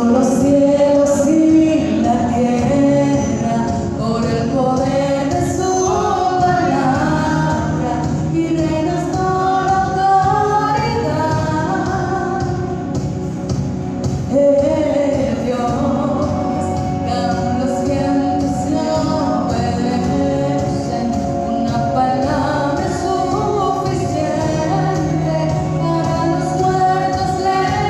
Los cielos y la tierra, por el poder de su palabra, y reinas con autoridad. Dios, dan los vientos y obedecen, una palabra es suficiente para los muertos levantar.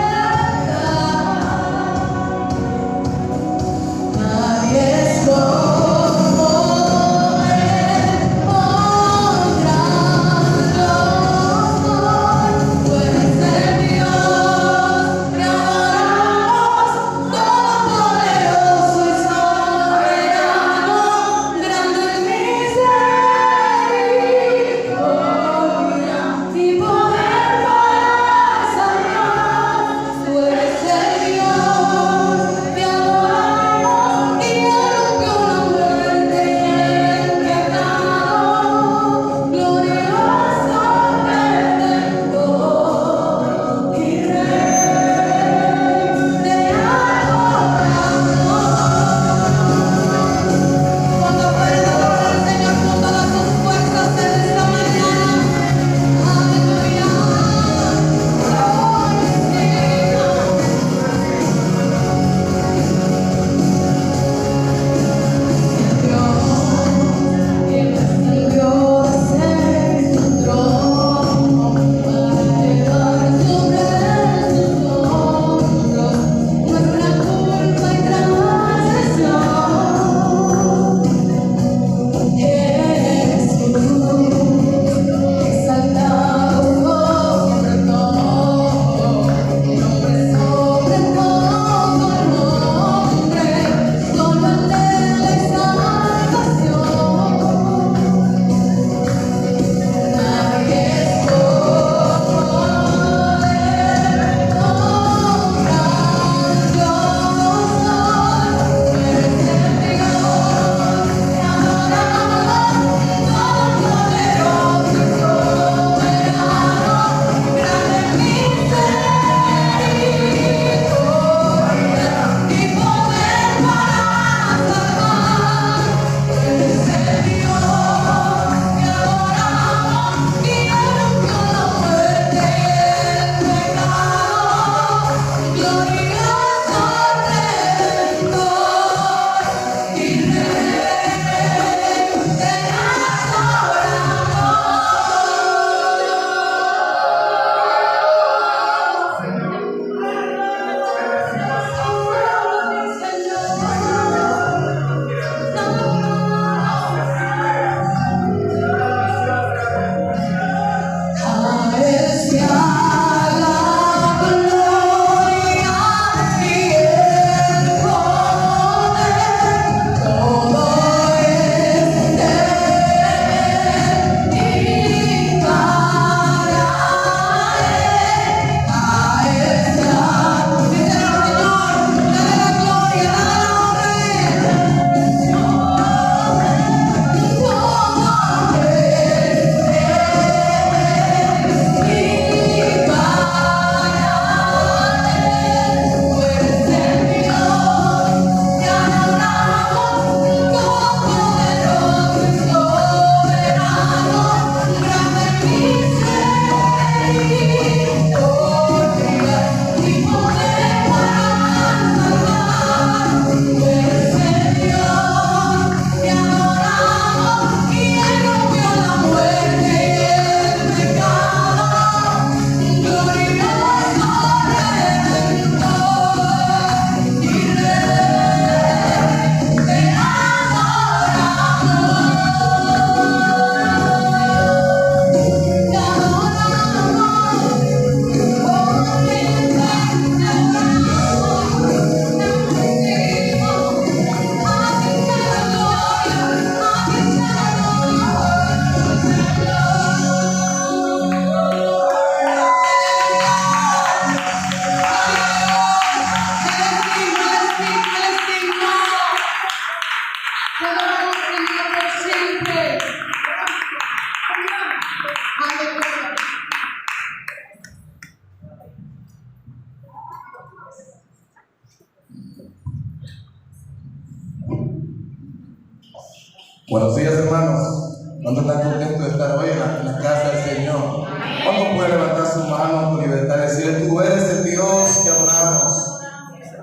Buenos días, hermanos. ¿Cuánto están contentos de estar hoy en la casa del Señor? ¿Cuánto puede levantar su mano con libertad y decirle: tú eres el Dios que adoramos?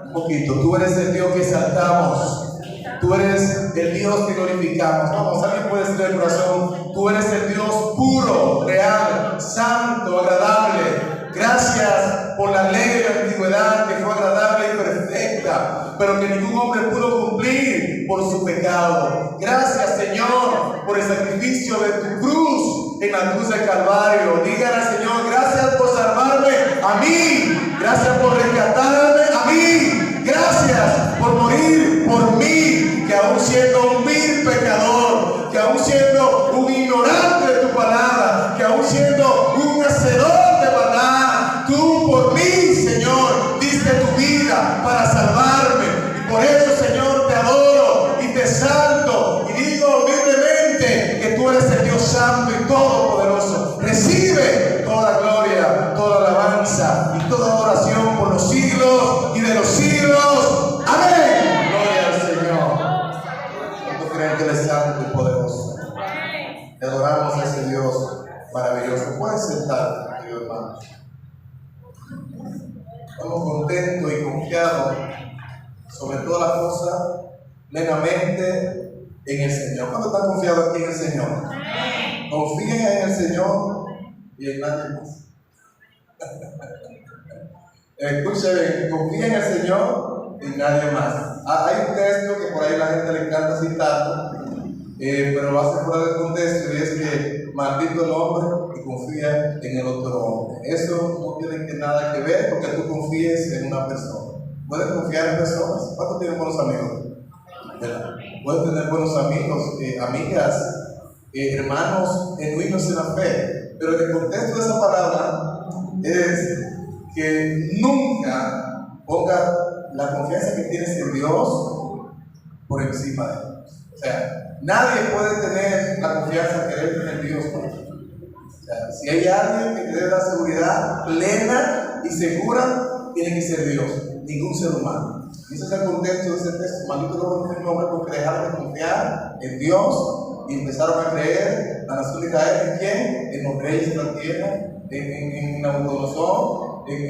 Un poquito. Tú eres el Dios que exaltamos. Tú eres el Dios que glorificamos. Vamos, alguien puede decir el corazón: tú eres el Dios puro, real, santo, agradable. Gracias por la ley de la antigüedad que fue agradable y perfecta, pero que ningún hombre pudo cumplir por su pecado. Gracias, Señor, por el sacrificio de tu cruz en la cruz del Calvario. Dígale al Señor: gracias por salvarme a mí. Gracias por rescatarme a mí. Gracias por morir por mí, que aún siendo un vil pecador, que aún siendo un ignorante de tu palabra, que aún siendo un hacedor de maldad, tú por mí, Señor, diste tu vida para salvarme. Y por eso, Señor, te adoro y te exalto y digo humildemente que tú eres el Dios santo y todopoderoso. Recibe toda la gloria, toda la alabanza y toda adoración por los siglos y de los siglos. Amén. Gloria al Señor. ¿Cuántos creen que Él es santo y poderoso? Le adoramos a ese Dios maravilloso. Pueden sentar, querido hermano. Estamos contentos y confiados sobre todas las cosas, plenamente en el Señor. ¿Cuántos están confiados aquí en el Señor? Confíen en el Señor y en nadie más. Escuchen, confíen en el Señor y en nadie más. Hay un texto que por ahí la gente le encanta citar, pero lo hace fuera del contexto, y es que maldito el hombre que confía en el otro hombre. Eso no tiene nada que ver porque tú confíes en una persona. ¿Puedes confiar en personas? ¿Cuántos tienen buenos amigos? ¿Verdad? Puedes tener buenos amigos, amigas, hermanos genuinos en la fe, pero el contexto de esa palabra es que nunca ponga la confianza que tienes en Dios por encima de Dios. O sea, nadie puede tener la confianza que debe tener Dios por ti. O sea, si hay alguien que te debe dar seguridad plena y segura, tiene que ser Dios, ningún ser humano. Y ese es el contexto de ese texto. Maldito el hombre porque dejaron de confiar en Dios y empezaron a creer la nación de Israel en quién, en los reyes de la tierra, en Nabucodonosor, en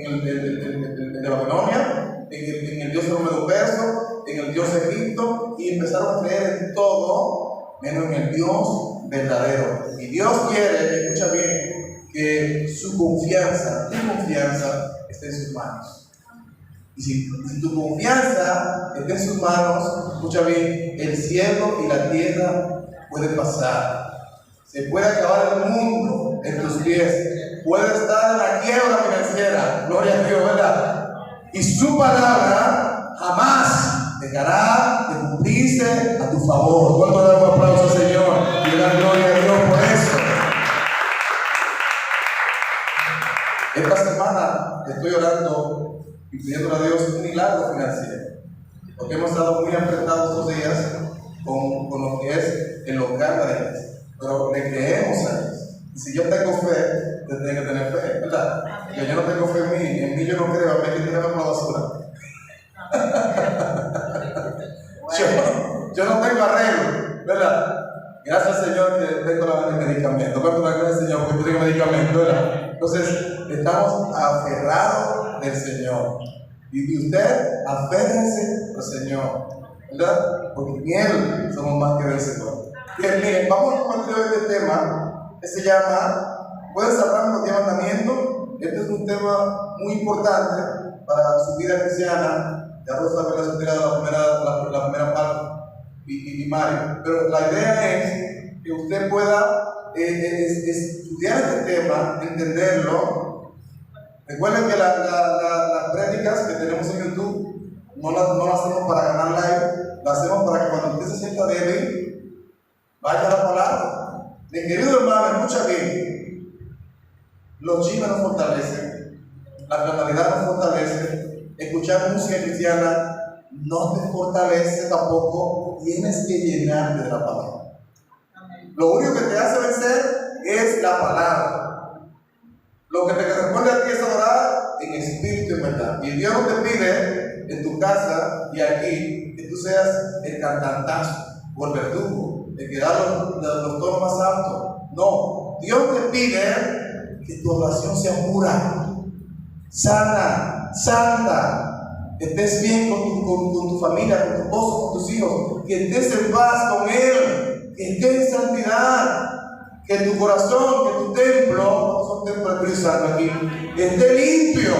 el de Babilonia, en el dios Romeo Perso, en el dios Egipto, y empezaron a creer en todo menos en el Dios verdadero. Y Dios quiere, escucha bien, que su confianza, tu confianza, esté en sus manos. Y si tu confianza está en sus manos, escucha bien, el cielo y la tierra pueden pasar. Se puede acabar el mundo en tus pies. Puede estar en la quiebra financiera. Gloria a Dios, ¿verdad? Y su palabra jamás dejará de cumplirse a tu favor. ¿Cuánto le damos un aplauso al Señor? Y le dan gloria a Dios por eso. Esta semana estoy orando y pidiendo a Dios un milagro financiero, porque hemos estado muy apretados estos días con lo que es el local de la iglesia, pero le creemos a Dios. Y si yo tengo fe, usted tiene que tener fe, ¿verdad? Que yo no tengo fe en mí yo no creo, a mí que tirarme por la basura. yo no tengo arreglo, ¿verdad? Gracias al Señor que tengo la medicamento. ¿Cuánto me gracias al Señor porque tengo medicamento, ¿verdad? Entonces, estamos aferrados del Señor. Y usted, aférrense al Señor, ¿verdad? Porque en Él somos más que vencedores. Bien, miren, vamos a compartir hoy este tema que se llama ¿puedes hablarme los 10 mandamientos? Este es un tema muy importante para su vida cristiana. Ya Rosa me la estudiado la primera parte y Mario. Pero la idea es que usted pueda estudiar este tema, entenderlo. Recuerden que las prédicas que tenemos en YouTube no las hacemos para ganar like, las hacemos para que cuando usted se sienta débil, vaya a la palabra. Mi querido hermano, escucha bien. Los chismes nos fortalecen, la carnalidad nos fortalece, escuchar música cristiana no te fortalece tampoco, tienes que llenarte de la palabra. Lo único que te hace vencer es la palabra. Lo que te corresponde a ti es adorar en espíritu y en verdad. Y Dios no te pide en tu casa y aquí que tú seas el cantantazo. o el verdugo, el que da los tonos más altos. No, Dios te pide que tu oración sea pura, sana, santa, que estés bien con tu familia, con tu esposo, con tus hijos, que estés en paz con Él, que estés en santidad, que tu corazón, que tu templo, no son templos de Espíritu Santo aquí, que esté limpio.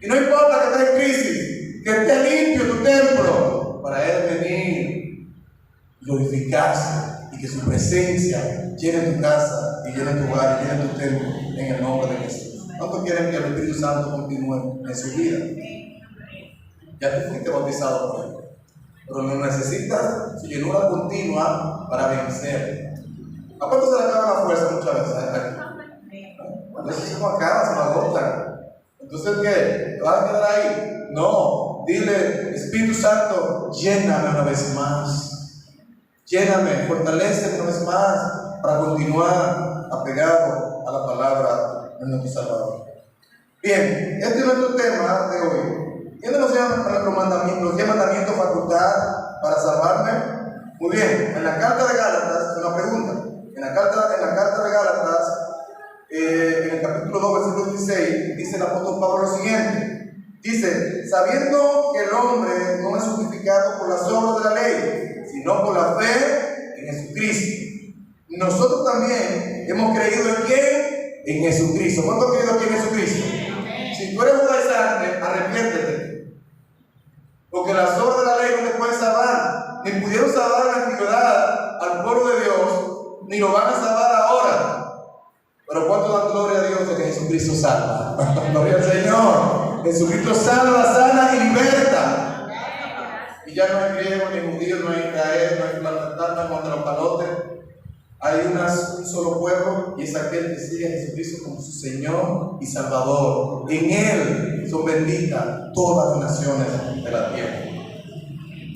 Y no importa que estés en crisis, que esté limpio tu templo, para Él venir, glorificarse y que su presencia llene tu casa y llene tu hogar y llene tu templo en el nombre de Jesús. ¿Cuántos quieren que el Espíritu Santo continúe en su vida? Ya tú fuiste bautizado por Él, pero no necesitas su llenura continua para vencer. ¿A cuánto se le acaba la fuerza muchas veces? A veces se nos acaba, se nos agota. Entonces, ¿qué? ¿Te vas a quedar ahí? No. Dile, Espíritu Santo, lléname una vez más. Lléname, fortaléceme una vez más para continuar apegado a la palabra de nuestro Salvador. Bien, este es nuestro tema de hoy. ¿Quiénes nos llaman para los 10 mandamientos facultad para salvarme? Muy bien, en la carta de Gálatas, una pregunta. En la carta de Gálatas, en el capítulo 2, versículo 16, dice el apóstol Pablo lo siguiente. Dice, sabiendo que el hombre no es justificado por las obras de la ley, sino por la fe en Jesucristo. Nosotros también hemos creído en ¿quién? En Jesucristo. ¿Cuánto has creído aquí en Jesucristo? Si tú eres judaizante, arrepiéntete. Porque las obras de la ley no te pueden salvar, ni pudieron salvar en la antigüedad al pueblo de Dios, ni lo van a salvar ahora. Pero ¿cuánto dan gloria a Dios de que Jesucristo salva? Gloria al Señor. Jesucristo salva, sana y liberta. Y ya no hay griego, ni judío, no hay Israel, no hay plantar, no hay montelopalote. Hay un solo pueblo y es aquel que sigue a Jesucristo como su Señor y Salvador. En Él son benditas todas las naciones de la tierra.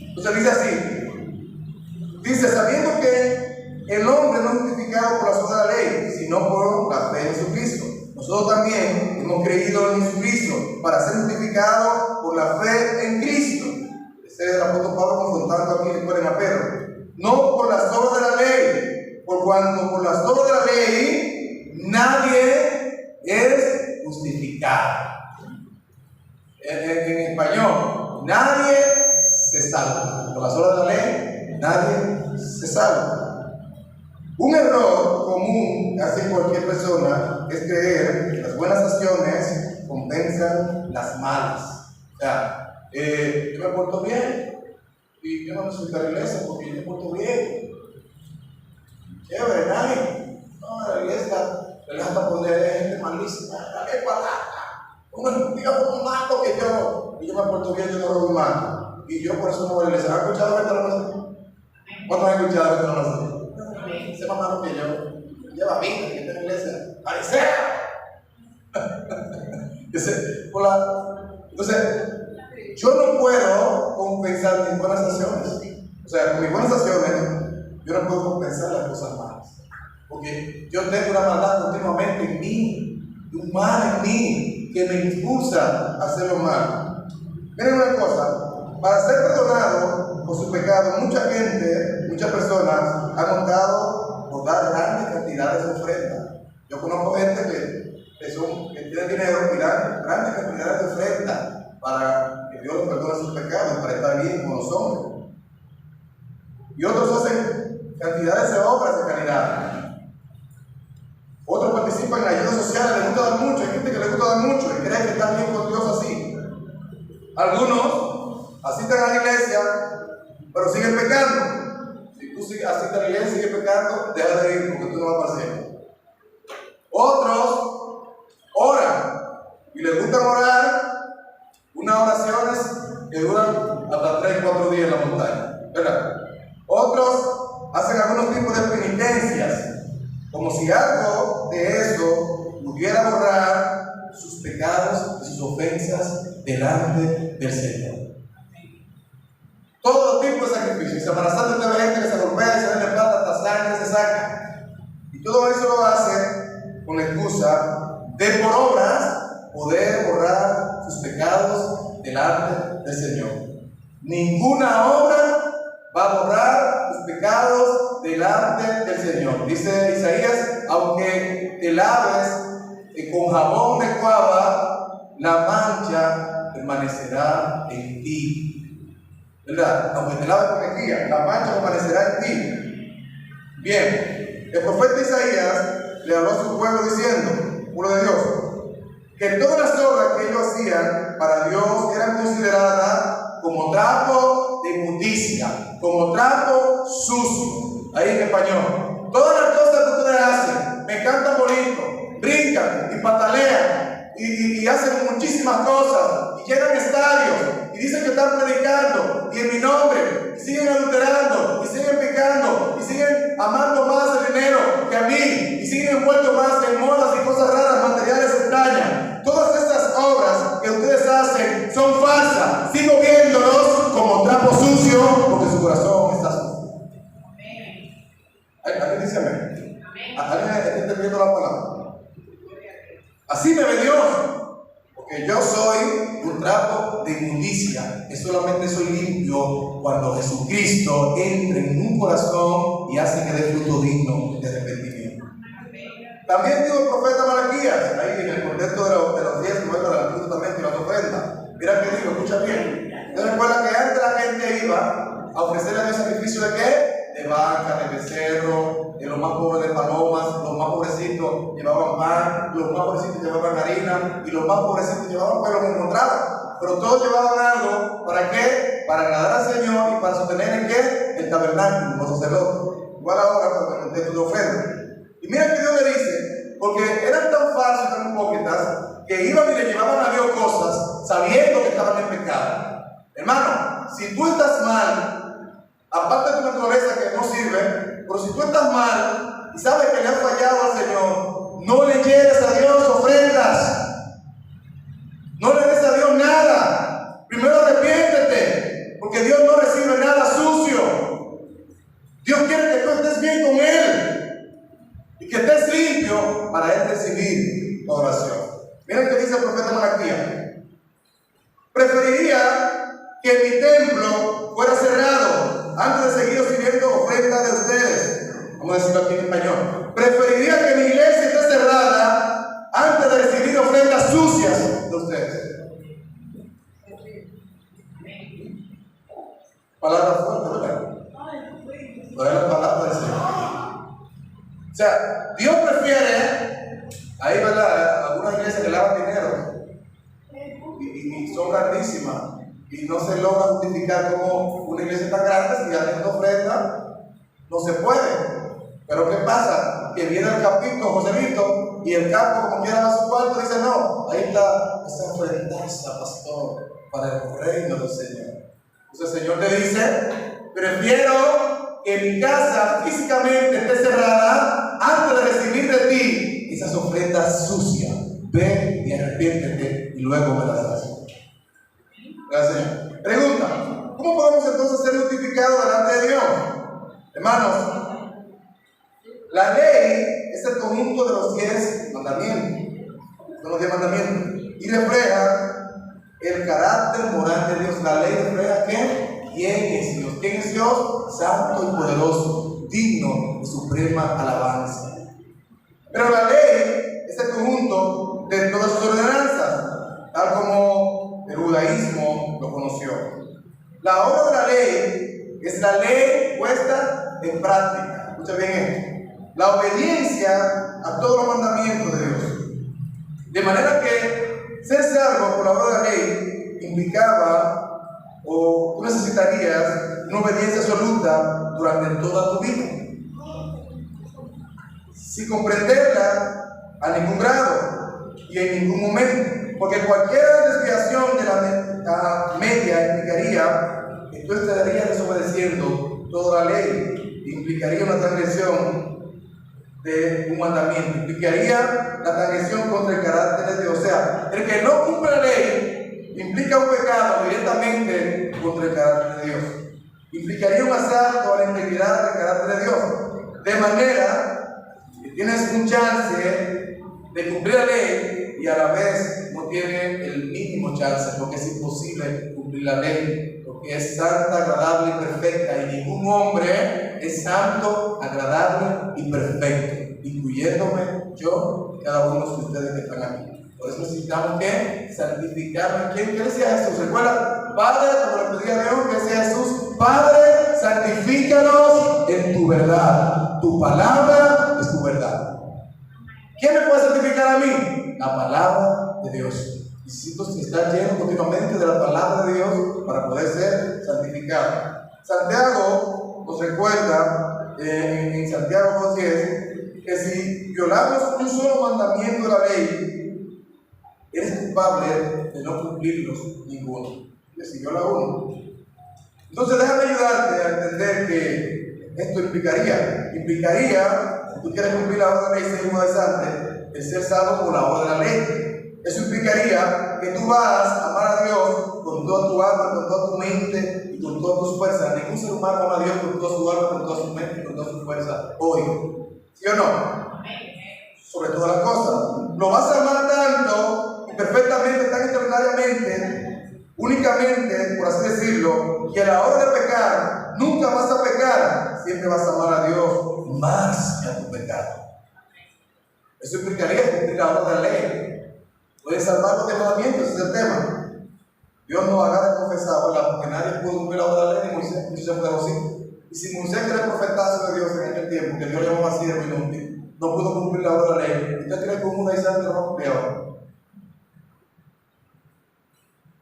Entonces dice así. Dice, sabiendo que el hombre no es justificado por las obras de la ley, sino por la fe en Jesucristo. Nosotros también hemos creído en Jesucristo para ser justificados por la fe en Cristo. Ese es el apóstol Pablo confrontando aquí recuerden a Pedro. No por las obras de la ley, por cuanto por las obras de la ley nadie es justificado. En español, nadie se salva. Por las obras de la ley, nadie se salva. Un error común que hace cualquier persona es creer que las buenas acciones compensan las malas. O sea, yo me porto bien y yo no necesito la iglesia porque yo me porto bien. Chévere, nadie. No, la iglesia le hasta poner gente malísima. Dale patata. Un mato que yo me porto bien, yo no robo un mato. Y yo por eso no voy a la iglesia. ¿Han escuchado esto? No sé. ¿Cuántos han escuchado esto? No sé. Ese más malo que yo. Lleva vida que está en la iglesia. ¡Fariseo! Entonces, yo no puedo compensar mis buenas acciones. O sea, con mis buenas acciones, yo no puedo compensar las cosas malas. Porque yo tengo una maldad continuamente en mí, un mal en mí, que me impulsa a hacer lo malo. Miren una cosa, para ser perdonado por sus pecados, mucha gente, muchas personas han optado por dar grandes cantidades de ofrenda. Yo conozco gente que tiene dinero y dan grandes cantidades de ofrenda para que Dios les perdone sus pecados, para estar bien con los hombres. Y otros hacen cantidades de obras de caridad. Otros participan en ayudas sociales, les gusta dar mucho. Hay gente que les gusta dar mucho y cree que están bien con Dios así. Algunos asisten a la iglesia, pero siguen pecando. Si tú asistes a la iglesia y sigues pecando, deja de ir porque tú no vas para el cielo. Otros oran y les gusta orar unas oraciones que duran hasta 3-4 días en la montaña, ¿verdad? Otros hacen algunos tipos de penitencias, como si algo de eso pudiera borrar sus pecados y sus ofensas delante del Señor. Todo tipo de sacrificios. Semana Santa te ve gente que se golpea, se vende plata, hasta sangre se saca. Y todo eso lo hace con la excusa de por obras poder borrar sus pecados delante del Señor. Ninguna obra va a borrar pecados delante del Señor. Dice Isaías, aunque te laves con jabón de cuava, la mancha permanecerá en ti. ¿Verdad? Aunque te laves con lejía, la mancha permanecerá en ti. Bien, el profeta Isaías le habló a su pueblo diciendo, pueblo de Dios, que todas las obras que ellos hacían para Dios eran consideradas como trapo de inmundicia, como trapo sucio. Ahí en español. Todas las cosas que ustedes hacen, me cantan bonito, brincan y patalean y hacen muchísimas cosas y llenan estadios y dicen que están predicando y en mi nombre y siguen adulterando y siguen pecando y siguen amando más el dinero que a mí y siguen envueltos más en modas y cosas raras, materiales extrañas. Todas estas obras que ustedes hacen son falsas. Sigo viéndolos como trapo sucio porque su corazón está sucio. ¿Alguien dice amén? ¿Alguien está entendiendo la palabra? Así me ve Dios, porque yo soy un trapo de inmundicia, que solamente soy limpio cuando Jesucristo entre en un corazón y hace que dé fruto digno de arrepentimiento. También dijo el profeta Malaquías, ahí en el contexto de los 10 nuevos del Antiguo Testamento y las ofrendas. Mira que digo, escucha bien. ¿Te recuerdas que antes la gente iba a ofrecerle a Dios sacrificio de qué? De vaca, de becerro, de los más pobres de palomas, los más pobrecitos llevaban pan, los más pobrecitos llevaban harina y los más pobrecitos llevaban pues lo que encontraban. Pero todos llevaban algo, ¿para qué? Para agradar al Señor y para sostener el qué? El tabernáculo, los sacerdotes. Igual ahora con el contexto de ofrenda. Y mira que Dios le dice, porque eran tan falsos y tan hipócritas que iban y le llevaban a Dios cosas sabiendo que estaban en pecado. Hermano, si tú estás mal, aparte de tu naturaleza que no sirve, pero si tú estás mal y sabes que le has fallado al Señor, no le lleves a Dios ofrendas. No le des a Dios nada. Primero arrepiéntete, porque Dios no recibe nada sucio. Dios quiere que tú estés bien con Él y que estés limpio para Él recibir tu oración. Miren que dice el profeta Malaquías. Preferiría que mi templo fuera cerrado antes de seguir recibiendo ofrendas de ustedes. Vamos a decirlo aquí en español. Preferiría que mi iglesia esté cerrada antes de recibir ofrendas sucias de ustedes. Palabra fuerte, ¿verdad? No es la palabra del Señor. O sea, Dios prefiere, ahí ¿verdad? Algunas iglesias que lavan dinero y son grandísimas. Y no se logra justificar como una iglesia tan grande si haciendo ofrenda no se puede. Pero ¿qué pasa? Que viene el capito, Joselito, y el capo, como quiera, a su cuarto, dice: no, ahí está esa ofrendaza, pastor, para el reino del Señor. Entonces el Señor te dice: prefiero que mi casa físicamente esté cerrada antes de recibir de ti esas ofrendas sucias. Ve y arrepiéntete y luego me las das. Gracias, Señor. Pregunta: ¿cómo podemos entonces ser justificados delante de Dios? Hermanos, la ley es el conjunto de los 10 mandamientos. Son los 10 mandamientos. Y refleja el carácter moral de Dios. La ley refleja ¿qué? ¿Quién es Dios? ¿Quién es Dios? Santo y poderoso, digno de suprema alabanza. Pero la ley es el conjunto de todas sus ordenanzas, tal como el judaísmo lo conoció. La obra de la ley es la ley puesta en práctica. Escucha bien esto. La obediencia a todos los mandamientos de Dios. De manera que ser salvo por la obra de la ley implicaba o tú necesitarías una obediencia absoluta durante toda tu vida, sin comprenderla a ningún grado y en ningún momento, porque cualquier desviación de la media implicaría que tú estarías desobedeciendo toda la ley, implicaría una transgresión de un mandamiento, implicaría la transgresión contra el carácter de Dios. O sea, el que no cumple la ley implica un pecado directamente contra el carácter de Dios, implicaría un asalto a la integridad del carácter de Dios, de manera que tienes un chance de cumplir la ley y a la vez no tienes el mínimo chance, porque es imposible cumplir la ley, porque que es santa, agradable y perfecta, y ningún hombre es santo, agradable y perfecto, incluyéndome yo y cada uno de ustedes que están aquí. Por eso necesitamos que santificarnos. ¿Quién decía Jesús? ¿Recuerda? Padre, como le pedí a Dios, que decía Jesús, Padre, santifícanos en tu verdad. Tu palabra es tu verdad. ¿Quién me puede santificar a mí? La palabra de Dios. Necesito estar lleno continuamente de la palabra de Dios para poder ser santificado. Santiago nos recuerda en Santiago 2:10 que si violamos un solo mandamiento de la ley, eres culpable de no cumplirlos ninguno. Que si viola uno. Entonces déjame ayudarte a entender que esto implicaría, si tú quieres cumplir la obra de la ley, según antes, el ser salvo por la obra de la ley. Eso implicaría que tú vas a amar a Dios con toda tu alma, con toda tu mente y con todas tus fuerzas. Ningún ser humano ama a Dios con toda su alma, con toda su mente y con toda su fuerza hoy. ¿Sí o no? Sobre todas las cosas. Lo vas a amar tanto y perfectamente, tan extraordinariamente, únicamente, por así decirlo, que a la hora de pecar, nunca vas a pecar, siempre vas a amar a Dios más que a tu pecado. Eso implicaría cumplir la obra de la ley. Puedes salvar los mandamientos, ese es el tema. Dios nos agarra confesado, ¿verdad? Porque nadie pudo cumplir la obra de la ley, ni Moisés, Moisés fue así. Y si Moisés, que era el profetazo de Dios en aquel tiempo, que Dios le llamó así de inútil, no pudo cumplir la obra de la ley, ¿usted cree que un judaizante lo va a cumplir ahora?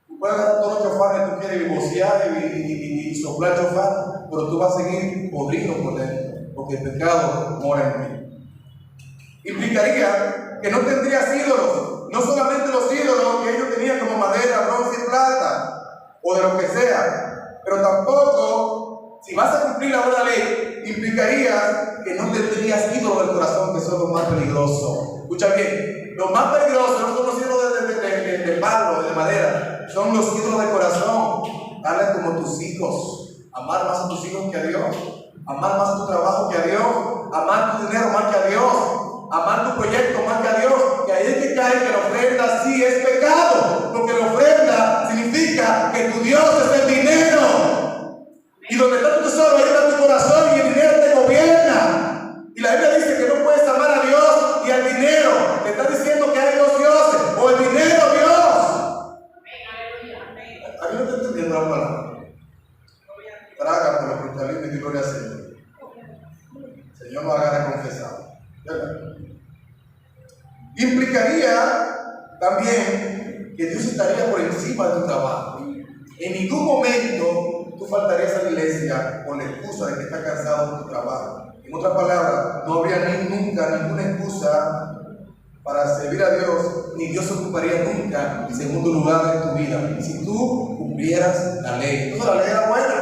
Tú puedes dar todos los chofares que tú quieres y vocear y soplar chofar, pero tú vas a seguir podrido por dentro, porque el pecado mora en ti. Implicaría que no tendrías ídolos. No solamente los ídolos que ellos tenían como madera, bronce y plata, o de lo que sea, pero tampoco, si vas a cumplir la obra de la ley, implicaría que no tendrías ídolos del corazón, que son los más peligrosos. Escucha bien, los más peligrosos no son los ídolos de palo, de madera, son los ídolos del corazón. Darle como tus hijos, amar más a tus hijos que a Dios, amar más a tu trabajo que a Dios, amar tu dinero más que a Dios, amar tu proyecto más que a Dios, que ahí es que cae que la ofrenda sí es pecado, porque la ofrenda significa que tu Dios es el dinero, y donde está tu tesoro, ahí está tu corazón, y el dinero te gobierna. Y la Biblia dice que no puedes amar a Dios y al dinero. Te está diciendo que hay dos dioses, o el dinero o Dios. ¿A mí no te entendiendo la palabra? Traga por los cristalinos y gloria al Señor. El Señor nos haga confesado. Implicaría también que Dios estaría por encima de tu trabajo. En ningún momento tú faltarías a la iglesia con la excusa de que estás cansado de tu trabajo. En otras palabras, no habría nunca ninguna excusa para servir a Dios, ni Dios se ocuparía nunca en segundo lugar en tu vida si tú cumplieras la ley. Entonces la ley era buena.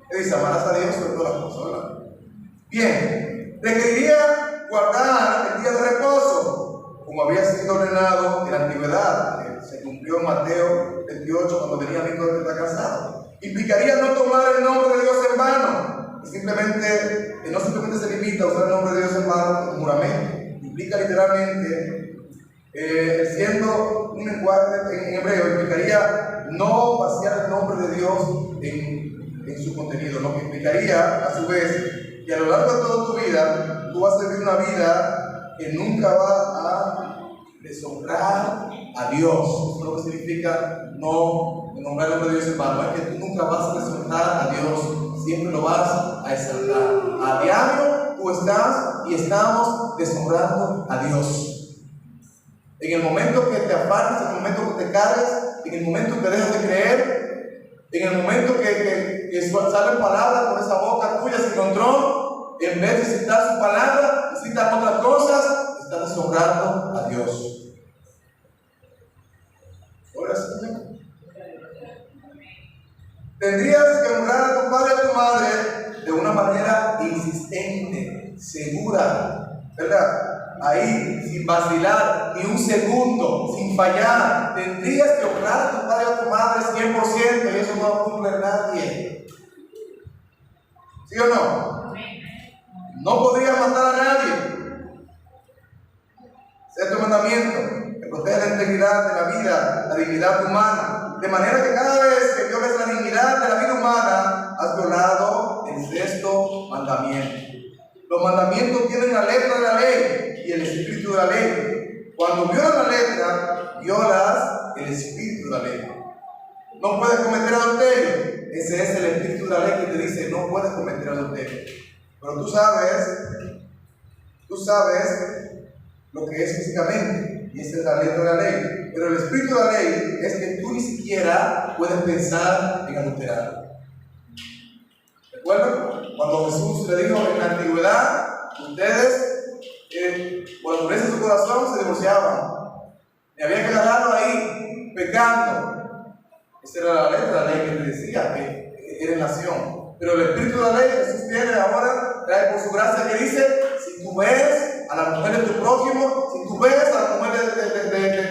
¿Qué dice? Amarás a Dios sobre todas las cosas, ¿verdad? Bien, requeriría guardar el día de reposo, como había sido ordenado en la antigüedad, que se cumplió en Mateo 28 cuando venía el hijo que está cansado. Implicaría no tomar el nombre de Dios en vano, que no simplemente se limita a usar el nombre de Dios en vano como juramento. Implica literalmente, siendo un lenguaje en hebreo, implicaría no vaciar el nombre de Dios en su contenido, lo que implicaría a su vez que a lo largo de toda tu vida tú vas a vivir una vida que nunca va a deshonrar a Dios. Eso es lo que significa no nombrar el nombre de Dios en vano, es que tú nunca vas a deshonrar a Dios, siempre lo vas a exaltar. A diario tú estás y estamos deshonrando a Dios. En el momento que te apartes, en el momento que te cargues, en el momento que dejas de creer, en el momento que salen palabras por esa boca tuya sin control, en vez de citar su palabra, citar otras cosas, estás deshonrando a Dios. Ahora sí. Tendrías que honrar a tu padre y a tu madre de una manera insistente, segura, ¿verdad? Ahí, sin vacilar ni un segundo, sin fallar. Tendrías que honrar a tu padre y a tu madre 100%, y eso no lo cumple nadie. ¿Sí o no? No podrías matar a nadie. Sexto mandamiento, que protege la integridad de la vida, la dignidad humana. De manera que cada vez que violes la dignidad de la vida humana, has violado el sexto mandamiento. Los mandamientos tienen la letra de la ley y el espíritu de la ley. Cuando violas la letra, violas el espíritu de la ley. No puedes cometer adulterio. Ese es el espíritu de la ley que te dice no puedes cometer adulterio. Pero tú sabes lo que es físicamente, y esa es la letra de la ley. Pero el espíritu de la ley es que tú ni siquiera puedes pensar en adulterar. ¿Recuerdan? Cuando Jesús le dijo en la antigüedad, ustedes, por la dureza de su corazón, se divorciaban. Y había que agarrarlo ahí, pecando. Esa era la letra de la ley que le decía que era nación. Pero el espíritu de la ley, Jesús viene ahora, trae por su gracia que dice: si tú ves a la mujer de tu prójimo, si tú ves a la mujer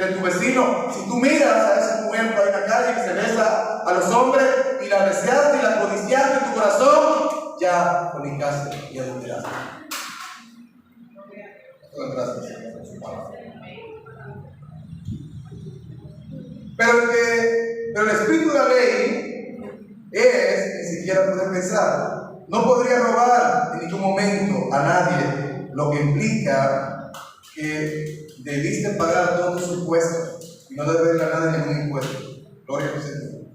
de tu vecino, si tú miras a esa mujer por ahí en la calle que se besa a los hombres y la deseaste y la codiciaste en tu corazón, ya fornicaste y adulteraste. Pero el espíritu de la ley es ni siquiera poder pensar. No podría robar en ningún momento a nadie, lo que implica que debiste pagar todos tus impuestos y no deberle a nadie ningún impuesto. Gloria al Señor.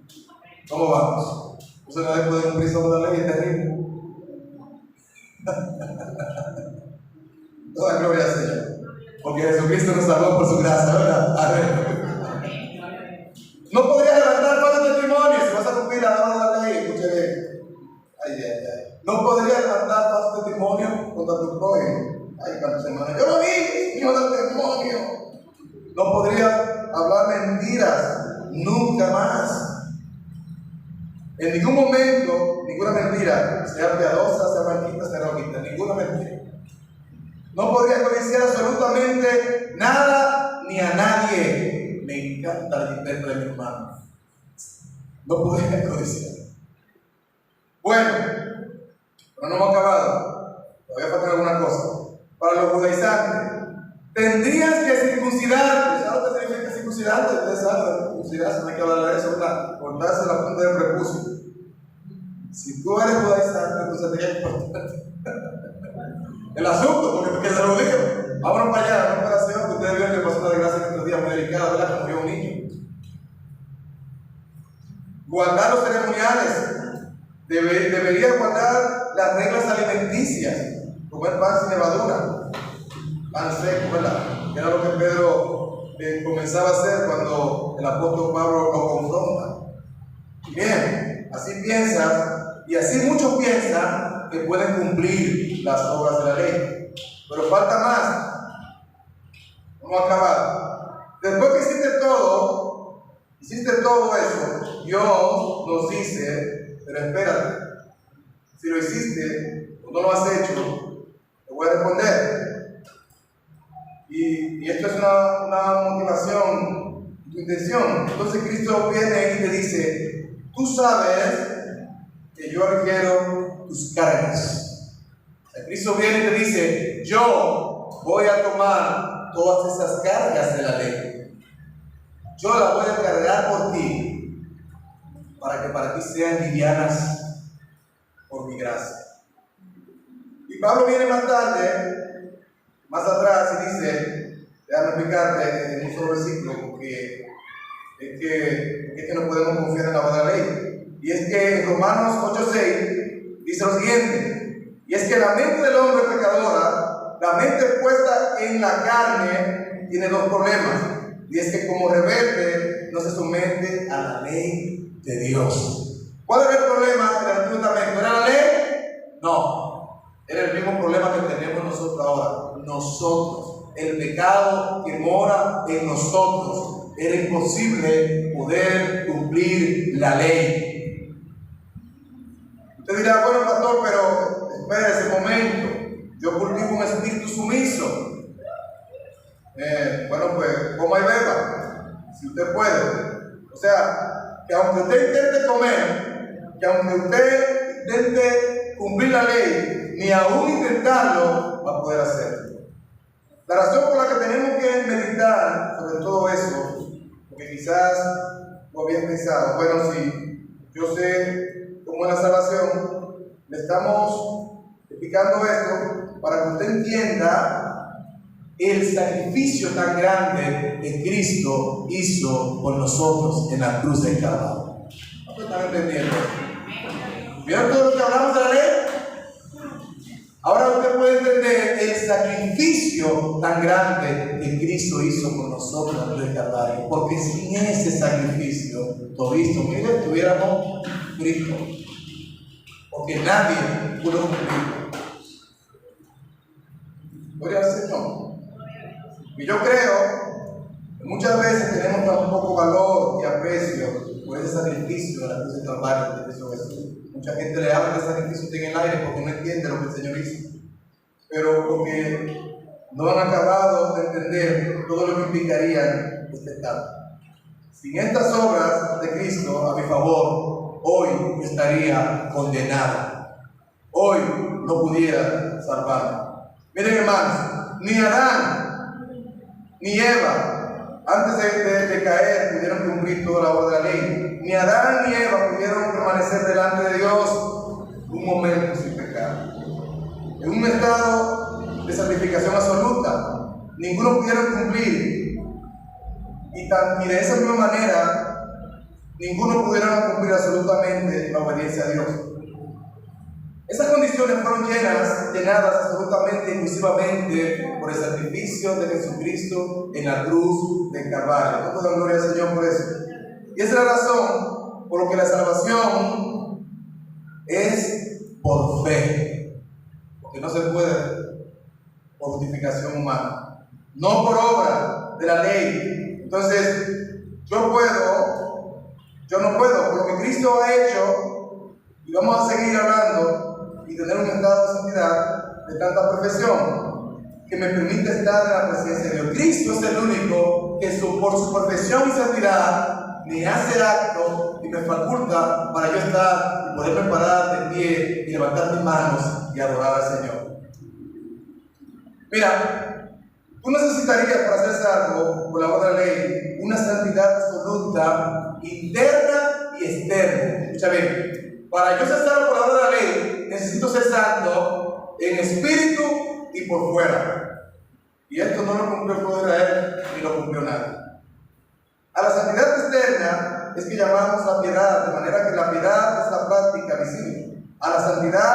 ¿Cómo vamos? Usted nadie puede cumplir sobre la ley, es terrible. Toda gloria al Señor. Porque Jesucristo nos salvó por su gracia, ¿verdad? A ver. No podrías levantar falso testimonio si vas a cumplir la ley. Escuche bien. No podrías levantar falso testimonio contra tu prójimo. Ay, cuántas semanas. Yo lo vi, hijo del demonio. No podrías hablar mentiras nunca más. En ningún momento, ninguna mentira, sea piadosa, sea blanquita, sea rojita, ninguna mentira. No podrías codiciar absolutamente nada ni a nadie. Me encanta la limpieza de mi hermano. No podrías codiciar. Bueno, pero no hemos acabado. Todavía falta alguna cosa. Para los judaizantes, tendrías que circuncidarte. ¿Sabes lo que significa circuncidarte? Ustedes saben, circuncidarse, no hay que hablar de eso, ¿verdad? Cortarse la punta del prepucio. Si tú eres judaizante, entonces tienes que cortarte el asunto, porque se lo digo. Vámonos para allá, una operación que ustedes vieron que pasó una desgracia en estos días muy delicada, ¿verdad? Que murió un niño. Guardar los ceremoniales. Debería guardar las reglas alimenticias. Comer pan sin levadura, pan seco, ¿verdad? Que era lo que Pedro comenzaba a hacer cuando el apóstol Pablo lo confronta. Bien, así piensas, y así muchos piensan que pueden cumplir las obras de la ley. Pero falta más. Vamos a acabar. Después que hiciste todo eso, Dios nos dice: pero espérate, si lo hiciste o no lo has hecho, te voy a responder. Y esto es una motivación, tu intención. Entonces Cristo viene y te dice: tú sabes que yo requiero tus cargas. Cristo viene y te dice: yo voy a tomar todas esas cargas de la ley. Yo las voy a cargar por ti, para que para ti sean livianas por mi gracia. Y Pablo viene más tarde, más atrás, y dice, déjame explicarte en un solo versículo, porque es que no podemos confiar en la buena ley. Y es que en Romanos 8:6 dice lo siguiente: y es que la mente del hombre pecadora, la mente puesta en la carne, tiene dos problemas. Y es que como rebelde no se somete a la ley de Dios. ¿Cuál era el problema del Antiguo Testamento? ¿Era la ley? No. Era el mismo problema que tenemos nosotros ahora. Nosotros. El pecado que mora en nosotros. Era imposible poder cumplir la ley. Usted dirá: bueno, pastor, pero espera ese momento. Yo cultivo un espíritu sumiso. Bueno, pues coma y beba, si usted puede. O sea, que aunque usted intente comer, que aunque usted intente cumplir la ley, ni aún intentarlo va a poder hacerlo. La razón por la que tenemos que meditar sobre todo eso, porque quizás lo habías pensado. Bueno, sí, yo sé cómo es la salvación. Le estamos explicando esto para que usted entienda el sacrificio tan grande que Cristo hizo por nosotros en la cruz del Calvario. ¿No están entendiendo? ¿Vieron todo lo que hablamos de la ley? Ahora usted puede entender el sacrificio tan grande que Cristo hizo por nosotros en la cruz del Calvario. Porque sin ese sacrificio, todito, mire, estuviéramos fritos. Porque nadie pudo cumplirlo. Gloria al Señor. Y yo creo que muchas veces tenemos tan poco valor y aprecio por ese sacrificio de la cruz del Calvario de Cristo Jesús. Mucha gente le habla de sacrificio en el aire porque no entiende lo que el Señor hizo. Pero porque no han acabado de entender todo lo que implicaría este estado. Sin estas obras de Cristo a mi favor, hoy estaría condenado. Hoy no pudiera salvarme. Miren, hermanos, ni Adán ni Eva, antes de caer, pudieron cumplir toda la obra de la ley. Ni Adán ni Eva pudieron permanecer delante de Dios un momento sin pecado. En un estado de santificación absoluta, ninguno pudieron cumplir. Y de esa misma manera, ninguno pudiera cumplir absolutamente la obediencia a Dios. Esas condiciones fueron llenadas absolutamente, exclusivamente por el sacrificio de Jesucristo en la cruz del Calvario. ¿Cuánto dan gloria al Señor por eso? Y esa es la razón por la que la salvación es por fe. Porque no se puede por justificación humana, no por obra de la ley. Entonces, yo no puedo, por lo que Cristo ha hecho, y vamos a seguir hablando y tener un estado de santidad de tanta perfección que me permite estar en la presencia de Dios. Cristo es el único que por su perfección y santidad me hace acto y me faculta para yo estar y poderme parar de pie y levantar mis manos y adorar al Señor. Mira, tú necesitarías para ser salvo por la obra de la ley una santidad absoluta, interna y externa. Escucha bien, para yo ser salvo por la obra de la ley, necesito ser santo en espíritu y por fuera. Y esto no lo cumplió el pueblo de Israel ni lo cumplió nadie. A la santidad externa es que llamamos la piedad, de manera que la piedad es la práctica visible. A la santidad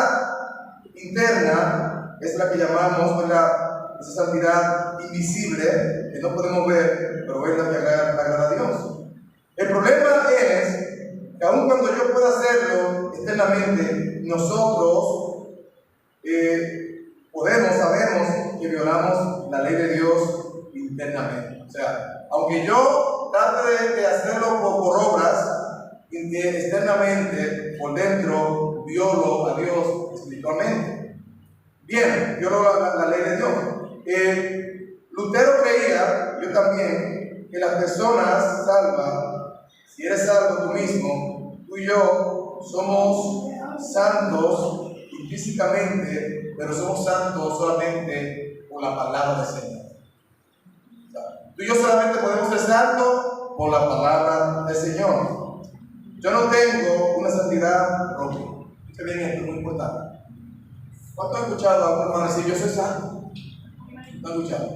interna es la que llamamos esa santidad invisible que no podemos ver, pero es la que agrada a Dios. El problema es que aun cuando yo pueda hacerlo externamente, nosotros sabemos que violamos la ley de Dios internamente. O sea, aunque yo trate de hacerlo por obras, externamente, por dentro, violo a Dios espiritualmente. Bien, violo la ley de Dios. Lutero creía, yo también, que las personas salvas, si eres salvo tú mismo, tú y yo somos santos físicamente, pero somos santos solamente por la palabra del Señor. O sea, tú y yo solamente podemos ser santos por la palabra del Señor. Yo no tengo una santidad propia. Escucha bien, esto es muy importante. ¿Cuánto han escuchado a un hermano decir, yo soy santo? ¿No han escuchado?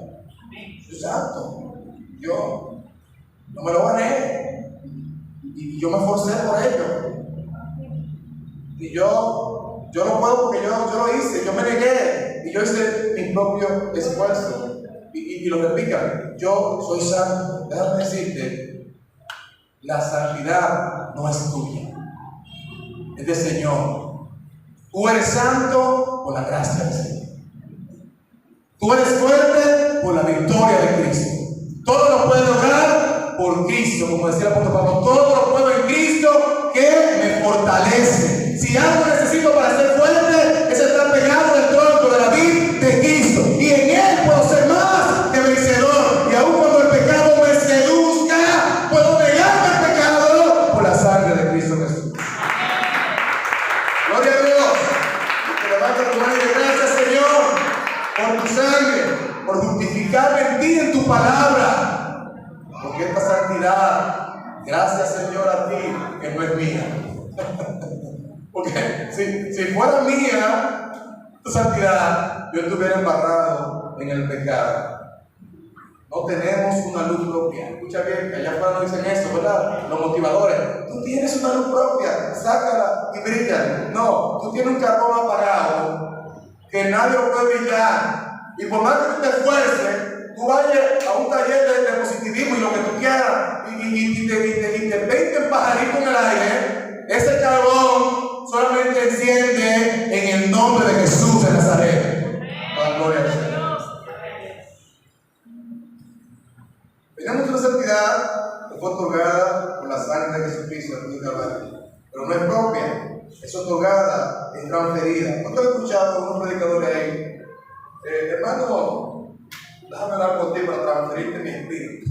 Soy santo. Yo no me lo gané. Y yo me esforcé por ello. Y yo no puedo porque yo lo hice, yo me negué. Y yo hice mi propio esfuerzo. Y lo repican, yo soy santo. Déjame decirte, la santidad no es tuya, es del Señor. Tú eres santo por la gracia del Señor. Tú eres fuerte por la victoria de Cristo. Todo lo puedes lograr por Cristo, como decía el apóstol Pablo. Todo lo puedo en Cristo que me fortalece. Si algo necesito para ser fuerte, es estar pegado del tronco de la vid de Cristo. Y en Él puedo ser más que vencedor. Y aun cuando el pecado me seduzca, puedo negarme al pecado por la sangre de Cristo Jesús. Gloria a Dios. Y te levanta tu mano y dice, gracias Señor por tu sangre, por justificarme en ti, en tu palabra. Porque esta santidad Gracias, Señor, a ti, que no es mía. Porque si fuera mía tu santidad, yo estuviera embarrado en el pecado. No tenemos una luz propia. Escucha bien, que allá afuera no dicen eso, ¿verdad? Los motivadores. Tú tienes una luz propia, sácala y brilla. No, tú tienes un carbón apagado que nadie lo puede brillar. Y por más que tú te esfuerces, tú vayas a un taller de positivismo y lo que tú quieras, y te 20 pajaritos en el aire, ese carbón solamente enciende en el nombre de Jesús de Nazaret. Con gloria al Señor. Tenemos una santidad que fue otorgada por la sangre de Jesucristo en el Calvario, pero no es propia, es otorgada, es transferida. ¿Cuánto he escuchado a unos predicadores ahí? Hermano, déjame hablar contigo para transferirte mi espíritu.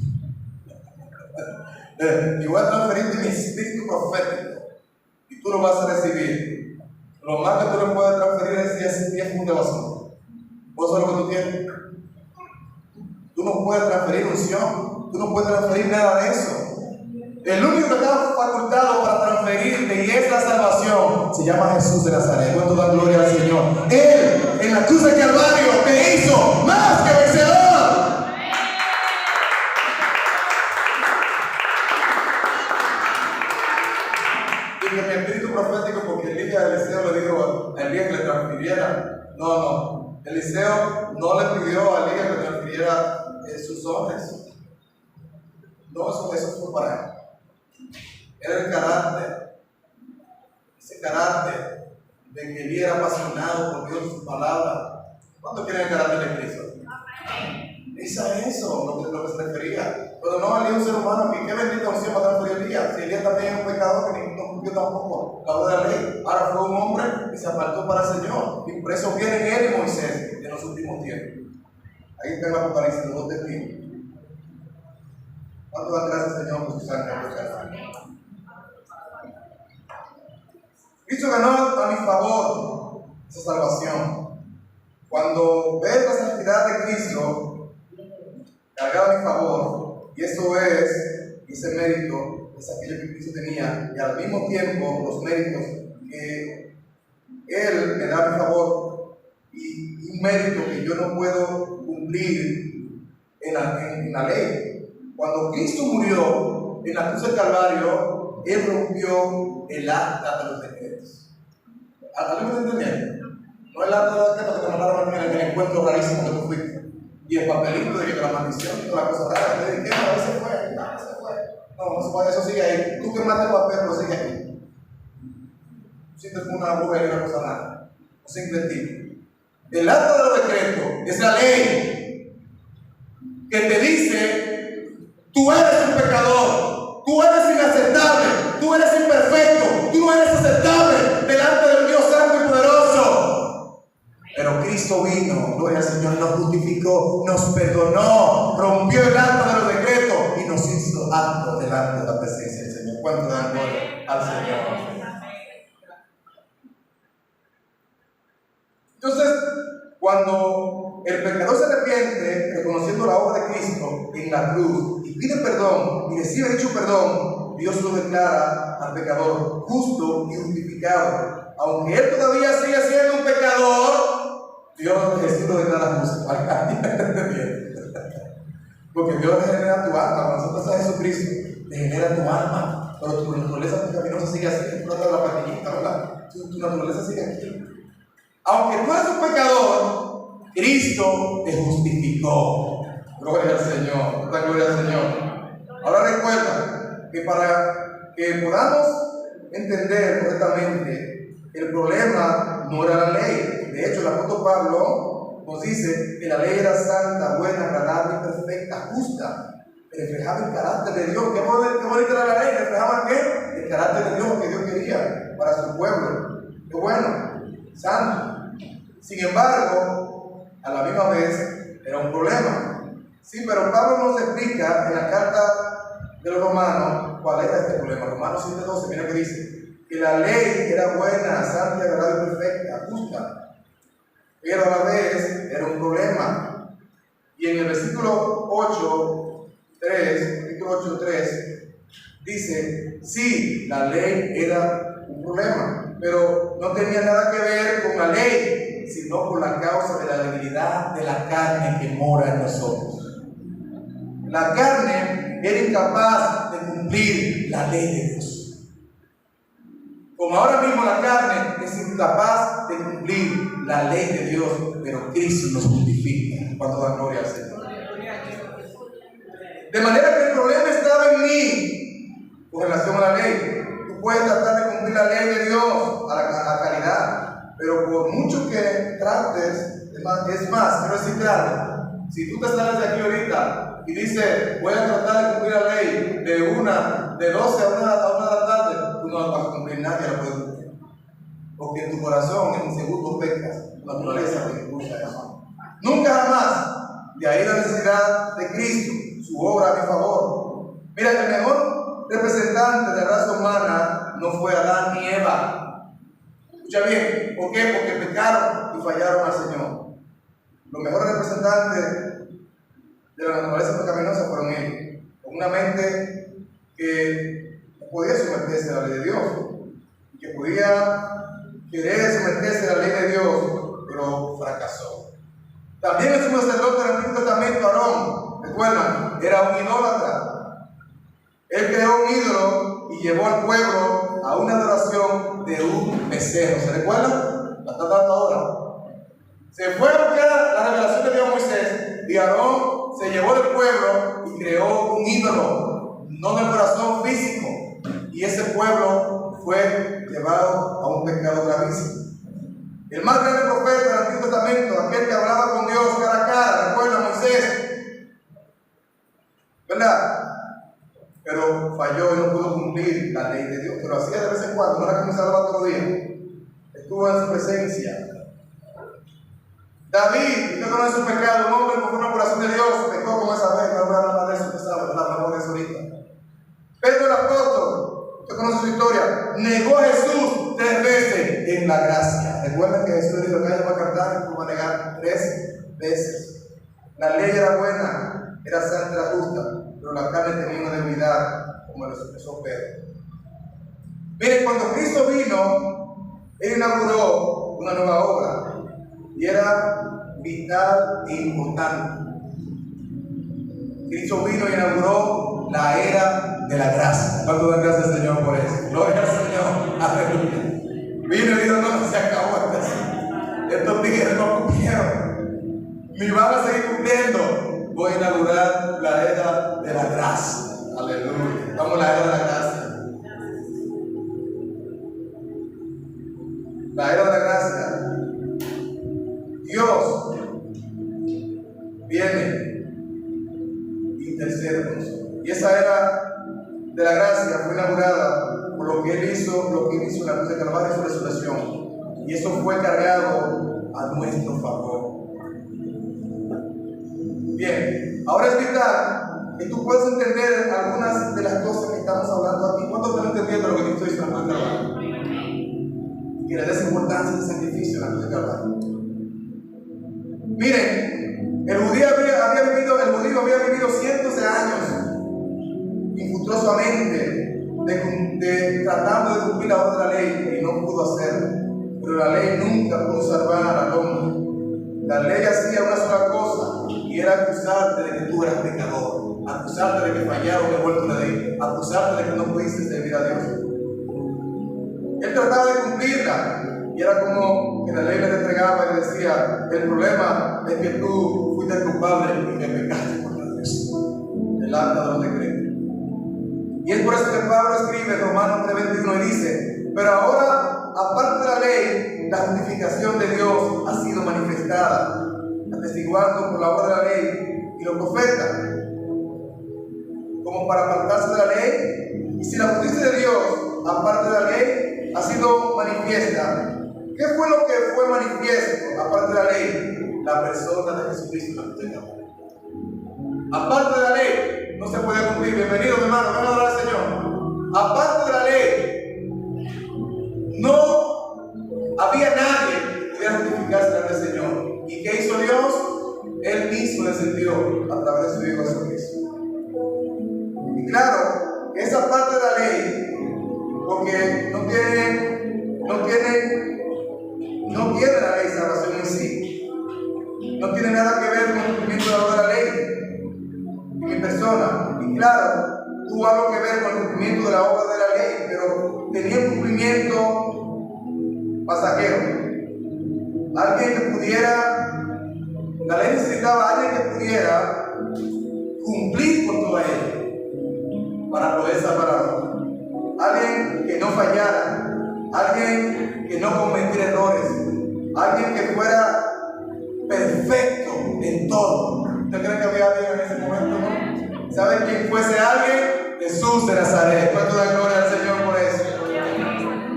Y voy a transferirte mi espíritu profético, y tú lo vas a recibir. Lo más que tú le puedes transferir es 10 puntos de basura. ¿Vos sabes lo que tú tienes? Tú no puedes transferir unción, tú no puedes transferir nada de eso. El único que está facultado para transferirte y es la salvación se llama Jesús de Nazaret. ¿Cuánto da gloria al Señor? Él, en la cruz de Calvario, te hizo más que vencedor. Y que mi espíritu profético, porque Eliseo le dijo a Elías que le transfiriera. No. Eliseo no le pidió a Elías que le transfiriera sus dones. No, eso fue para él. Era el carácter, ese carácter de que él era apasionado por Dios y su palabra. ¿Cuánto quieren el carácter de Cristo? Es eso lo que se refería. Pero no Elías un ser humano que qué bendita unción va a transferir Elías. Si Elías también es un pecador que no cumplió tampoco la obra de la ley. Ahora fue un hombre que se apartó para el Señor. Y por eso viene él y Moisés en los últimos tiempos. Ahí está el Apocalipsis, los dos testigos. ¿Cuánto dan gracias, Señor, por su sangre? Cristo ganó a mi favor esa salvación. Cuando ves la santidad de Cristo cargada a mi favor, y eso es, ese mérito, es aquello que Cristo tenía, y al mismo tiempo los méritos que Él me da a mi favor, y un mérito que yo no puedo cumplir en la ley. Cuando Cristo murió en la cruz del Calvario, Él rompió el acta de los decretos. ¿Alguien me está entendiendo? No el acta de los decretos que te mandaron en el encuentro rarísimo que tú fuiste. Y el papelito de que la maldición y toda la cosa rara. Te dije, no, ese fue. No se puede, eso sigue ahí. Tú quemaste el papel, pero sigue aquí. Sientes como una bruja y una cosa rara. Un simple tipo. El acta de los decretos es la ley que te dice: tú eres un pecador, tú eres inaceptable, tú eres imperfecto, tú no eres aceptable delante del Dios Santo y Poderoso. Pero Cristo vino, gloria al Señor, nos justificó, nos perdonó, rompió el acta de los decretos y nos hizo actos delante de la presencia del Señor. ¿Cuánto dan gloria al Señor? Entonces, cuando el pecador se arrepiente, reconociendo la obra de Cristo en la cruz, y pide perdón y recibe dicho perdón, Dios lo declara al pecador justo y justificado. Aunque él todavía sigue siendo un pecador, Dios lo declara justo. Porque Dios regenera tu alma. Cuando nosotros a Jesucristo, regenera tu alma. Pero tu naturaleza pecaminosa sigue así. Tú no la patillita, ¿verdad? Tu naturaleza sigue aquí. Aunque tú eres un pecador, Cristo te justificó. Gloria al Señor. Gloria al Señor. Ahora recuerda que para que podamos entender correctamente, el problema no era la ley. De hecho, el apóstol Pablo nos dice que la ley era santa, buena, agradable, perfecta, justa. Reflejaba el carácter de Dios. ¿Qué bonita era la ley? ¿Reflejaba qué? El carácter de Dios que Dios quería para su pueblo. Qué bueno, santo. Sin embargo, a la misma vez era un problema. Sí, pero Pablo nos explica en la carta de los Romanos cuál era este problema. Romanos 7:12, mira que dice que la ley era buena, santa, agradable, perfecta, justa, pero a la vez era un problema. Y en el versículo 8:3, dice, sí, la ley era un problema, pero no tenía nada que ver con la ley, sino con la causa de la debilidad de la carne que mora en nosotros. La carne era incapaz de cumplir la ley de Dios. Como ahora mismo la carne es incapaz de cumplir la ley de Dios, pero Cristo nos justifica. Cuando da gloria al Señor. De manera que el problema estaba en mí con relación a la ley. Tú puedes tratar de cumplir la ley de Dios a la caridad, pero por mucho que trates, es más, quiero decirte algo. Si tú te sales de aquí ahorita y dices, voy a tratar de cumplir la ley de 12 a 1 de la tarde, tú no la vas a cumplir, nadie la puede cumplir. Porque en tu corazón, en segundo pecas, la naturaleza te impulsa a eso. Nunca jamás. De ahí la necesidad de Cristo, su obra a mi favor. Mira, el mejor representante de la raza humana no fue Adán ni Eva. Escucha bien, ¿por qué? Porque pecaron y fallaron al Señor. Los mejores representantes de la naturaleza pecaminosa fueron ellos, con una mente que no podía someterse a la ley de Dios, que podía querer someterse a la ley de Dios, pero fracasó. También el sumo sacerdote del Antiguo Testamento, Aarón, recuerdan, era un idólatra. Él creó un ídolo y llevó al pueblo a una adoración de un becerro. ¿Se recuerdan? La está dando ahora. Se fue a buscar la revelación de Dios a Moisés y Aarón se llevó del pueblo y creó un ídolo, no del corazón físico. Y ese pueblo fue llevado a un pecado gravísimo. El más grande profeta del Antiguo Testamento, aquel que hablaba con Dios cara a cara, recuerda Moisés, ¿verdad? Pero falló y no pudo cumplir la ley de Dios, pero hacía de vez en cuando, no era que me salvaba todos los días. Estuvo en su presencia. David, usted conoce su pecado, un hombre con una corazón de Dios, pecó como esa vez, no voy a hablar de eso, usted sabe, ¿verdad? No de eso ahorita. Pedro el apóstol, usted conoce su historia, negó a Jesús 3 veces en la gracia. Recuerden que Jesús dijo que él va a cantar y va a negar 3 veces. La ley era buena, era santa, era justa, pero la carne tenía una debilidad, como lo expresó Pedro. Miren, cuando Cristo vino, Él inauguró una nueva obra y era vital e importante. Cristo vino y inauguró la era de la gracia. ¿Cuánto dan gracias al Señor por eso? Gloria al Señor. Aleluya. Vino y dijo, no, se acabó esto. Estos tigres no cumplieron. Ni van a seguir cumpliendo. Voy a inaugurar la era de la gracia. Aleluya. Estamos en la era de la gracia. La era de la gracia. Dios viene y intercede por nosotros. Y esa era de la gracia fue inaugurada por lo que Él hizo en la cruz de Calvario y su resurrección. Y eso fue cargado a nuestro favor. Bien, ahora es vital que tú puedas entender algunas de las cosas que estamos hablando aquí. ¿Cuántos están entendiendo lo que te estoy diciendo en la cruz de Calvario? Y le des importancia al sacrificio en la cruz de Calvario. Miren, el judío había vivido cientos de años infructuosamente tratando de cumplir la otra ley y no pudo hacerlo. Pero la ley nunca pudo salvar al hombre. La ley hacía una sola cosa y era acusarte de que tú eras pecador, acusarte de que fallaron el vuelto de la ley, acusarte de que no pudiste servir a Dios. Él trataba de cumplirla. Y era como que la ley le entregaba y le decía, el problema es que tú fuiste el culpable y que pecaste contra Dios. Delante de los decretos. Y es por eso que Pablo escribe en Romanos 3:21 y dice, pero ahora, aparte de la ley, la justificación de Dios ha sido manifestada, atestiguando por la obra de la ley y los profetas, como para apartarse de la ley. Y si la justicia de Dios, aparte de la ley, ha sido manifiesta, ¿qué fue lo que fue manifiesto aparte de la ley? La persona de Jesucristo. Aparte de la ley, no se puede cumplir. Bienvenido, mi hermano, ven a adorar al Señor. Aparte de la ley, no había nadie que pudiera justificarse delante del Señor. ¿Y qué hizo Dios? Él mismo descendió a través de su Hijo Jesucristo. Y claro, esa parte de la ley, porque no tiene la ley salvación en sí. No tiene nada que ver con el cumplimiento de la ley en mi persona. Y claro, tuvo algo que ver con el cumplimiento de la obra de la ley, pero tenía un cumplimiento pasajero. Alguien que pudiera, la ley necesitaba a alguien que pudiera cumplir con toda ella para poder salvar a otro. Alguien que no fallara, alguien que no cometiera errores, alguien que fuera perfecto en todo. ¿Usted cree que había alguien en ese momento? ¿No? ¿Sabe quién fuese alguien? Jesús de Nazaret. ¿Cuánto da gloria al Señor por eso?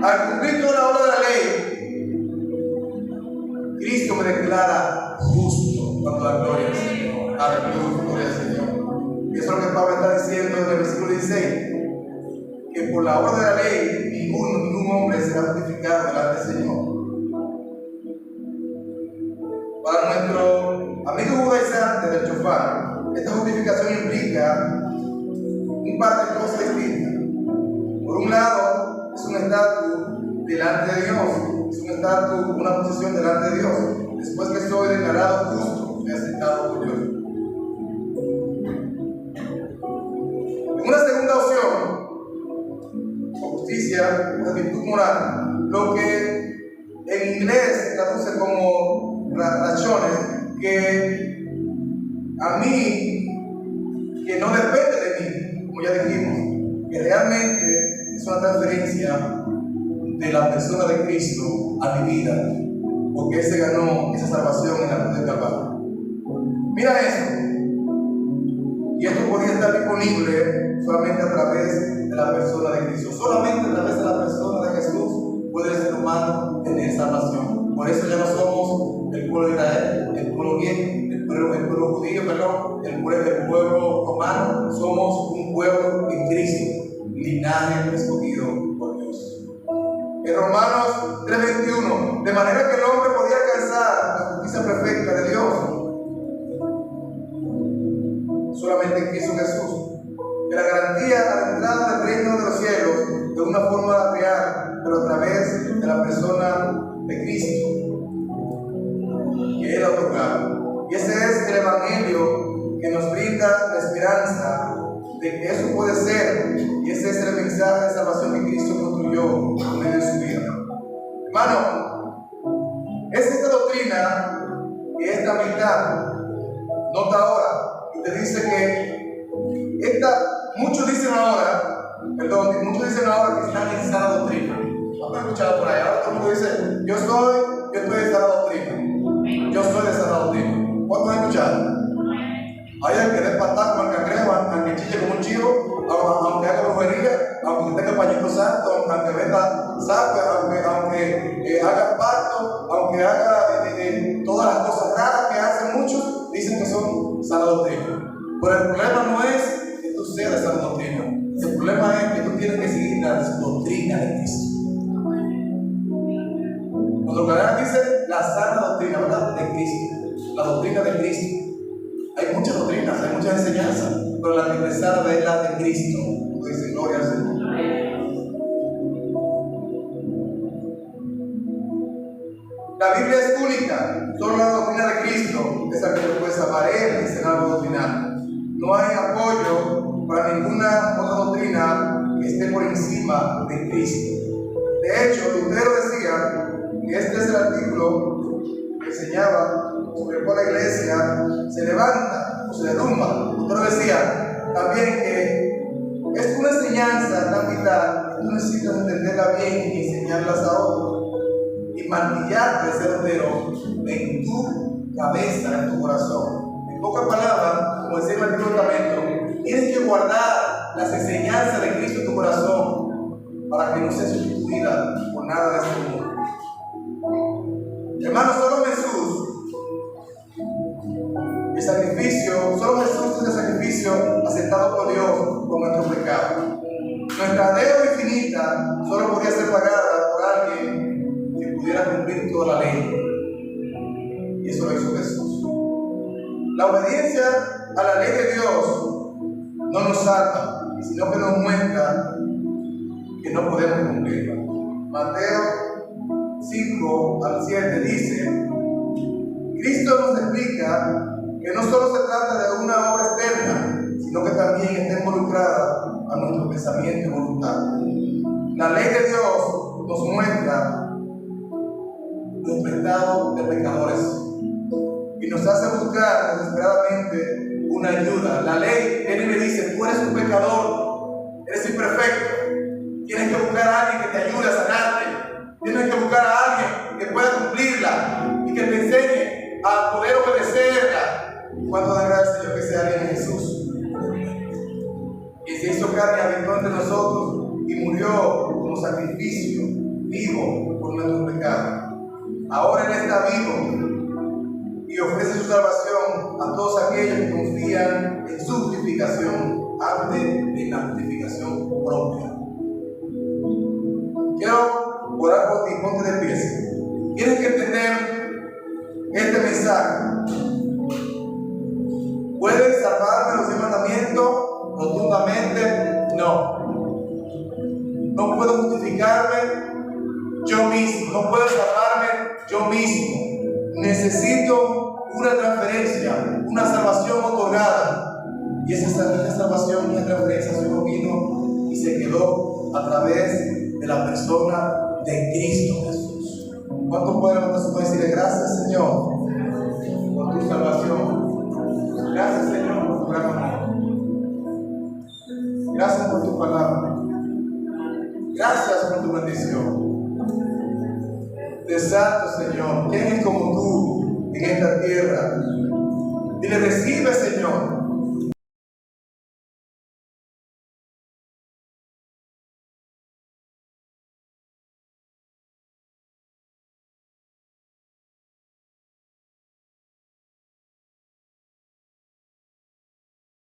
Al cumplir toda la obra de la ley, Cristo me declara justo. Cuánto da gloria al Señor. Aleluya, gloria al Señor. Y eso es lo que Pablo está diciendo en el versículo 16. Que por la obra de la ley, ningún hombre será justificado delante del Señor. Para nuestro amigo judaizante del Chofar, esta justificación implica un par de cosas distintas. Por un lado, es un estatus delante de Dios, es un estatus, una posición delante de Dios. Después que soy declarado justo, me he aceptado por Dios. En una segunda opción, justicia, una virtud moral, lo que en inglés se traduce como razones, que a mí, que no depende de mí, como ya dijimos, que realmente es una transferencia de la persona de Cristo a mi vida, porque Él se ganó esa salvación en la cruz del Calvario. Mira eso. Y esto podía estar disponible solamente a través de la persona de Cristo. Solamente a través de la persona de Jesús puede el ser humano tener salvación. Por eso ya no somos el pueblo de Israel, el pueblo griego, el pueblo judío, el pueblo romano. Somos un pueblo en Cristo, linaje escogido por Dios. En Romanos 3:21, de manera que el hombre podía alcanzar la justicia perfecta de Dios solamente en Cristo Jesús. Que la garantía a la entrada del reino de los cielos de una forma real, pero a través de la persona de Cristo, que Él ha otorgado. Y ese es el evangelio que nos brinda la esperanza de que eso puede ser, y ese es el mensaje de salvación que Cristo construyó por medio de su vida. Hermano, es esta doctrina que esta mitad nota ahora. Te dice que muchos dicen ahora que están en sana doctrina. ¿Has escuchado por ahí? Ahora todo el mundo dice, yo estoy de sana doctrina. Yo soy de sana doctrina. ¿Cuántos han escuchado? Hay el que dé patar con el cangrejo, aunque chille como un chivo, aunque haga brujería, aunque tenga pañito santo, aunque venda sape, aunque haga pacto, aunque haga todas las cosas raras que hacen muchos, dicen que son sana doctrina. Pero el problema no es que tú seas de sana doctrina. El problema es que tú tienes que seguir la doctrina de Cristo. Cuando Canadá dice la sana doctrina, ¿verdad? De Cristo. La doctrina de Cristo. Hay muchas doctrinas, hay muchas enseñanzas, pero la que sana es la de Cristo. Como dice, gloria al Señor. La Biblia es única, solo la doctrina de Cristo es la que lo puede salvar. Él es el árbol doctrinal. No hay apoyo para ninguna otra doctrina que esté por encima de Cristo. De hecho, Lutero decía que este es el artículo que enseñaba sobre el cual la iglesia se levanta o se derrumba. Lutero decía también que es una enseñanza tan vital que tú necesitas entenderla bien y enseñarlas a otros. Y martillarte ese entero en tu cabeza, en tu corazón. En pocas palabras, como decía el Antiguo Testamento, tienes que guardar las enseñanzas de Cristo en tu corazón para que no sea sustituida por nada de este mundo. Hermanos, solo Jesús es el sacrificio aceptado por Dios por nuestro pecado. Nuestra deuda infinita solo podía ser pagada por alguien que pudiera cumplir toda la ley. Y eso lo hizo Jesús. La obediencia a la ley de Dios no nos salva, sino que nos muestra que no podemos cumplirla. Mateo 5 al 7 dice: Cristo nos explica que no solo se trata de una obra externa, sino que también está involucrada a nuestro pensamiento y voluntad. La ley de Dios nos muestra nuestro estado de pecadores y nos hace buscar desesperadamente una ayuda. La ley viene y me dice: tú eres un pecador, eres imperfecto, tienes que buscar a alguien que te ayude a sanarte, tienes que buscar a alguien que pueda cumplirla y que te enseñe a poder obedecerla. ¿Cuánto dará el Señor que sea alguien en Jesús? Y se hizo carne, habitó entre nosotros y murió como sacrificio vivo por nuestros pecados. Ahora Él está vivo y ofrece su salvación a todos aquellos que confían en su justificación antes de la justificación propia. Quiero orar por ti, ponte de pie. Tienes que entender este mensaje. ¿Puedes salvarme los 10 mandamientos? Rotundamente, no. No puedo justificarme yo mismo, no puedo salvarme yo mismo. Necesito una transferencia, una salvación otorgada. Y esa salvación y esa transferencia solo vino y se quedó a través de la persona de Cristo Jesús. ¿Cuántos pueden levantar su mano y decirle gracias, Señor, por tu salvación? Gracias, Señor, por tu gran amor. Gracias por tu palabra. Gracias por tu bendición. Te santo, Señor. ¿Quién es como tú en esta tierra? Dile: recibe, Señor,